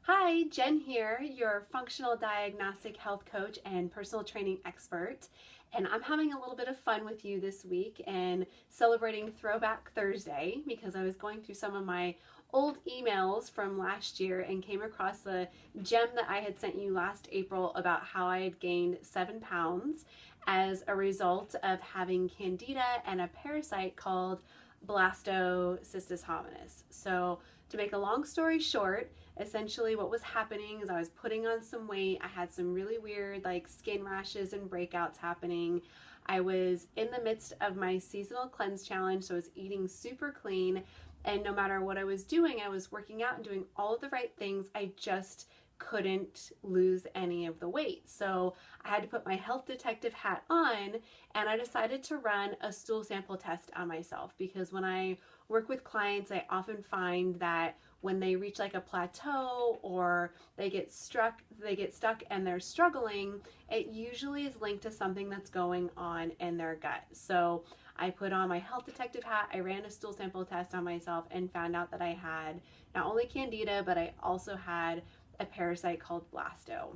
Hi, Jen here, your functional diagnostic health coach and personal training expert. And I'm having a little bit of fun with you this week and celebrating Throwback Thursday because I was going through some of my old emails from last year and came across the gem that I had sent you last April about how I had gained 7 pounds as a result of having Candida and a parasite called Blastocystis hominis. So, to make a long story short, essentially what was happening is I was putting on some weight. I had some really weird like skin rashes and breakouts happening. I was in the midst of my seasonal cleanse challenge, so I was eating super clean, and no matter what I was doing, I was working out and doing all of the right things. I just couldn't lose any of the weight. So I had to put my health detective hat on, and I decided to run a stool sample test on myself because when I work with clients, I often find that when they reach like a plateau or they get stuck and they're struggling, it usually is linked to something that's going on in their gut. So I put on my health detective hat, I ran a stool sample test on myself and found out that I had not only Candida, but I also had a parasite called Blasto.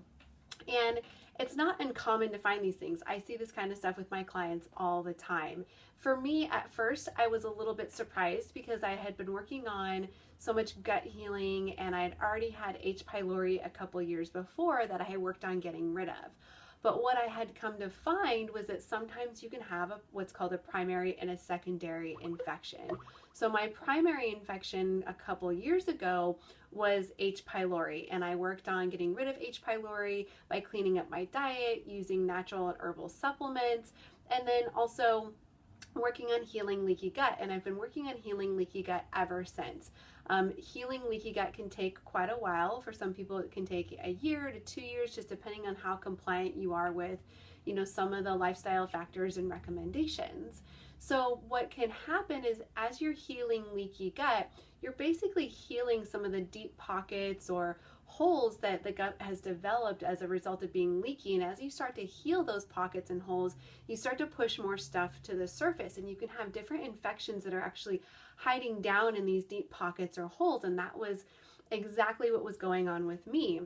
And it's not uncommon to find these things. I see this kind of stuff with my clients all the time. For me, at first, I was a little bit surprised because I had been working on so much gut healing and I had already had H. pylori a couple years before that I had worked on getting rid of. But what I had come to find was that sometimes you can have what's called a primary and a secondary infection. So my primary infection a couple years ago was H. pylori, and I worked on getting rid of H. pylori by cleaning up my diet, using natural and herbal supplements, and then also working on healing leaky gut. And I've been working on healing leaky gut ever since. Healing leaky gut can take quite a while. For some people, it can take a year to 2 years, just depending on how compliant you are with, some of the lifestyle factors and recommendations. So what can happen is as you're healing leaky gut, you're basically healing some of the deep pockets or holes that the gut has developed as a result of being leaky. And as you start to heal those pockets and holes, you start to push more stuff to the surface, and you can have different infections that are actually hiding down in these deep pockets or holes. And that was exactly what was going on with me.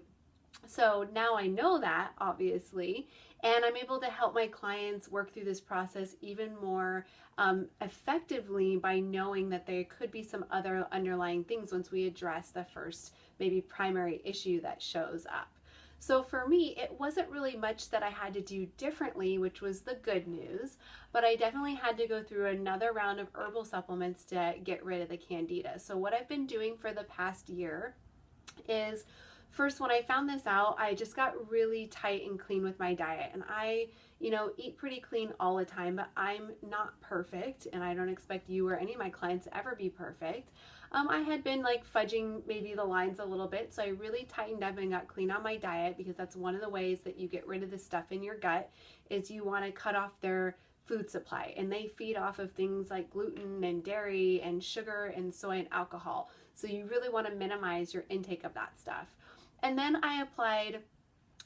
So now I know that, obviously, and I'm able to help my clients work through this process even more effectively by knowing that there could be some other underlying things once we address the first maybe primary issue that shows up. So for me, it wasn't really much that I had to do differently, which was the good news, but I definitely had to go through another round of herbal supplements to get rid of the Candida. So what I've been doing for the past year is, first, when I found this out, I just got really tight and clean with my diet. And I, eat pretty clean all the time, but I'm not perfect, and I don't expect you or any of my clients to ever be perfect. I had been like fudging maybe the lines a little bit, so I really tightened up and got clean on my diet, because that's one of the ways that you get rid of the stuff in your gut is you want to cut off their food supply, and they feed off of things like gluten and dairy and sugar and soy and alcohol. So you really want to minimize your intake of that stuff. And then I applied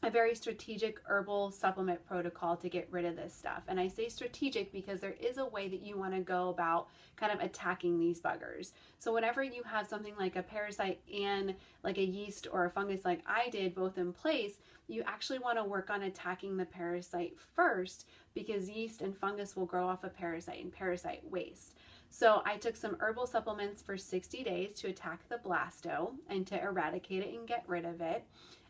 a very strategic herbal supplement protocol to get rid of this stuff. And I say strategic because there is a way that you want to go about kind of attacking these buggers. So whenever you have something like a parasite and like a yeast or a fungus like I did both in place, you actually want to work on attacking the parasite first, because yeast and fungus will grow off a parasite and parasite waste. So I took some herbal supplements for 60 days to attack the blasto and to eradicate it and get rid of it.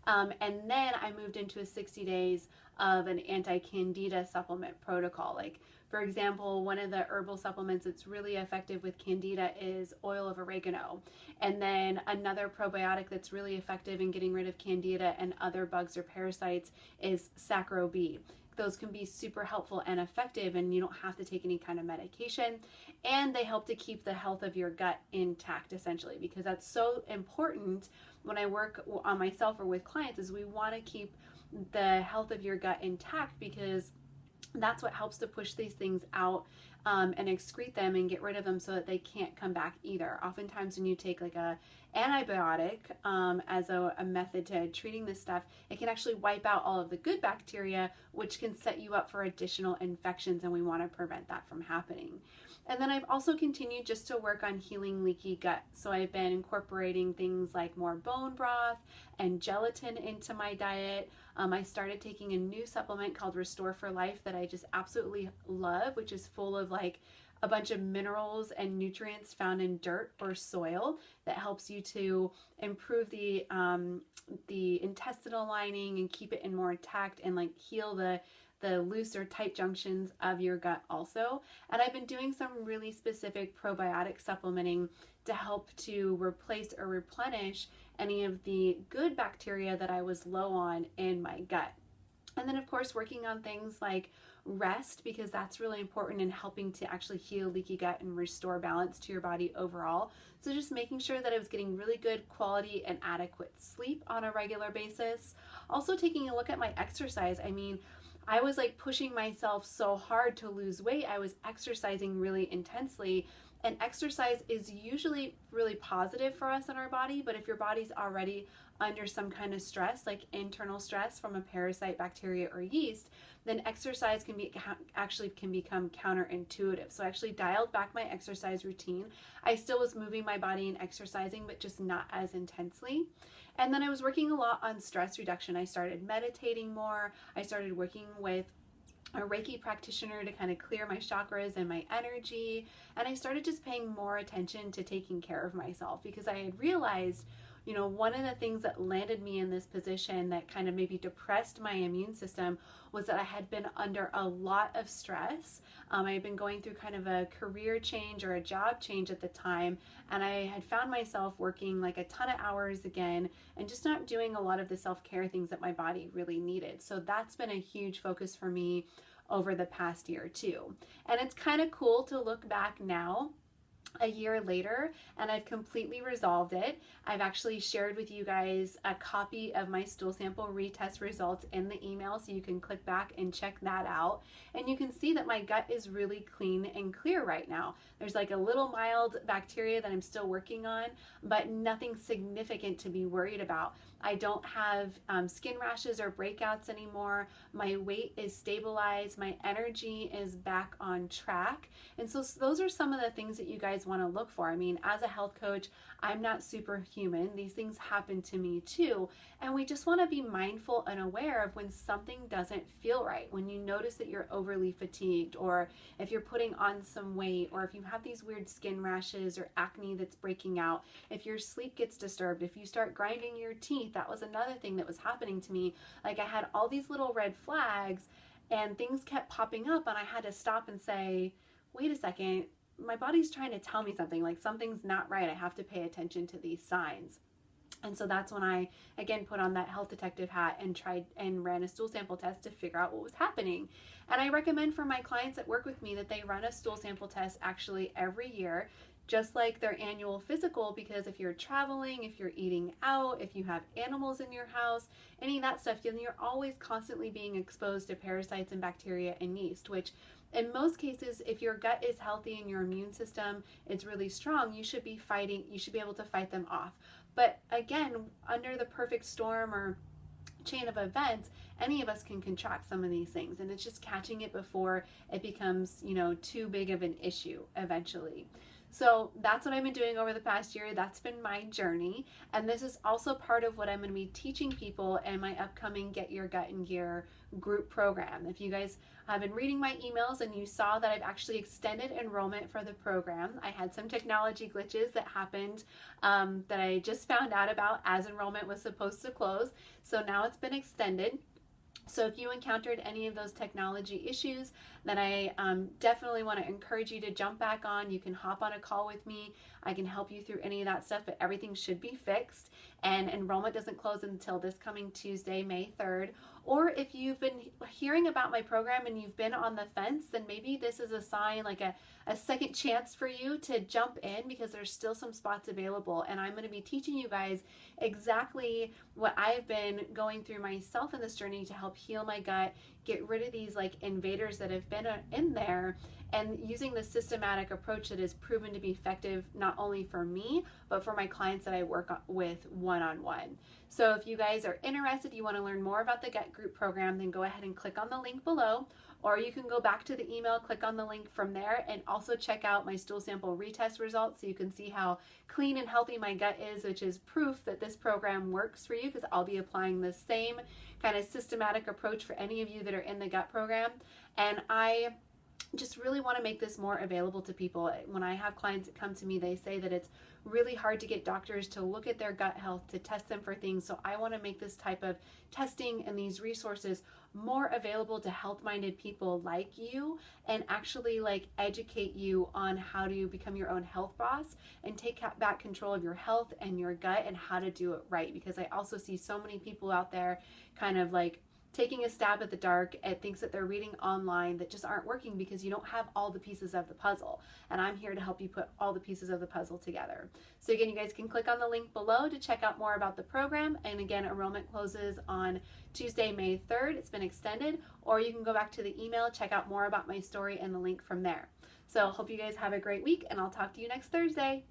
And then I moved into a 60 days of an anti-Candida supplement protocol. Like, for example, one of the herbal supplements that's really effective with Candida is oil of oregano. And then another probiotic that's really effective in getting rid of Candida and other bugs or parasites is Sacro B. Those can be super helpful and effective, and you don't have to take any kind of medication, and they help to keep the health of your gut intact, essentially, because that's so important when I work on myself or with clients. Is we want to keep the health of your gut intact, because that's what helps to push these things out and excrete them and get rid of them so that they can't come back either. Oftentimes when you take like a antibiotic as a method to treating this stuff, it can actually wipe out all of the good bacteria, which can set you up for additional infections, and we want to prevent that from happening. And then I've also continued just to work on healing leaky gut. So I've been incorporating things like more bone broth and gelatin into my diet. I started taking a new supplement called Restore for Life that I just absolutely love, which is full of like a bunch of minerals and nutrients found in dirt or soil that helps you to improve the intestinal lining and keep it in more intact and like heal the loose or tight junctions of your gut also. And I've been doing some really specific probiotic supplementing to help to replace or replenish any of the good bacteria that I was low on in my gut. And then of course working on things like rest, because that's really important in helping to actually heal leaky gut and restore balance to your body overall. So just making sure that I was getting really good quality and adequate sleep on a regular basis. Also taking a look at my exercise. I mean, I was like pushing myself so hard to lose weight. I was exercising really intensely, and exercise is usually really positive for us in our body, but if your body's already under some kind of stress, like internal stress from a parasite, bacteria, or yeast, then exercise can become counterintuitive. So I actually dialed back my exercise routine. I still was moving my body and exercising, but just not as intensely. And then I was working a lot on stress reduction. I started meditating more. I started working with a Reiki practitioner to kind of clear my chakras and my energy. And I started just paying more attention to taking care of myself, because I had realized, you know, one of the things that landed me in this position that kind of maybe depressed my immune system was that I had been under a lot of stress. I had been going through kind of a career change or a job change at the time, and I had found myself working like a ton of hours again and just not doing a lot of the self-care things that my body really needed. So that's been a huge focus for me over the past year too. And it's kind of cool to look back now a year later, and I've completely resolved it. I've actually shared with you guys a copy of my stool sample retest results in the email, so you can click back and check that out. And you can see that my gut is really clean and clear right now. There's like a little mild bacteria that I'm still working on, but nothing significant to be worried about. I don't have skin rashes or breakouts anymore. My weight is stabilized. My energy is back on track. And so those are some of the things that you guys want to look for. I mean, as a health coach, I'm not superhuman. These things happen to me too. And we just want to be mindful and aware of when something doesn't feel right. When you notice that you're overly fatigued, or if you're putting on some weight, or if you have these weird skin rashes or acne that's breaking out, if your sleep gets disturbed, if you start grinding your teeth. That was another thing that was happening to me. Like, I had all these little red flags and things kept popping up, and I had to stop and say, wait a second, my body's trying to tell me something, like something's not right. I have to pay attention to these signs. And so that's when I, again, put on that health detective hat and tried and ran a stool sample test to figure out what was happening. And I recommend for my clients that work with me that they run a stool sample test actually every year, just like their annual physical, because if you're traveling, if you're eating out, if you have animals in your house, any of that stuff, then you're always constantly being exposed to parasites and bacteria and yeast, which in most cases, if your gut is healthy and your immune system is really strong, you should be able to fight them off. But again, under the perfect storm or chain of events, any of us can contract some of these things, and it's just catching it before it becomes, you know, too big of an issue eventually. So that's what I've been doing over the past year. That's been my journey. And this is also part of what I'm going to be teaching people in my upcoming Get Your Gut in Gear group program. If you guys have been reading my emails and you saw that I've actually extended enrollment for the program, I had some technology glitches that happened that I just found out about as enrollment was supposed to close. So now it's been extended. So if you encountered any of those technology issues, then I definitely want to encourage you to jump back on. You can hop on a call with me. I can help you through any of that stuff, but everything should be fixed. And enrollment doesn't close until this coming Tuesday, May 3rd. Or if you've been hearing about my program and you've been on the fence, then maybe this is a sign, like a second chance for you to jump in, because there's still some spots available. And I'm going to be teaching you guys exactly what I've been going through myself in this journey to help heal my gut, get rid of these like invaders that have been in there, and using the systematic approach that has proven to be effective not only for me, but for my clients that I work with one-on-one. So if you guys are interested, you want to learn more about the Gut Group program, then go ahead and click on the link below, or you can go back to the email, click on the link from there, and also check out my stool sample retest results so you can see how clean and healthy my gut is, which is proof that this program works for you, because I'll be applying the same kind of systematic approach for any of you that are in the gut program. And I just really want to make this more available to people. When I have clients that come to me, they say that it's really hard to get doctors to look at their gut health, to test them for things. So I want to make this type of testing and these resources more available to health-minded people like you, and actually like educate you on how to become your own health boss and take back control of your health and your gut and how to do it right. Because I also see so many people out there kind of like taking a stab at the dark at things that they're reading online that just aren't working because you don't have all the pieces of the puzzle. And I'm here to help you put all the pieces of the puzzle together. So again, you guys can click on the link below to check out more about the program. And again, enrollment closes on Tuesday, May 3rd. It's been extended. Or you can go back to the email, check out more about my story and the link from there. So hope you guys have a great week, and I'll talk to you next Thursday.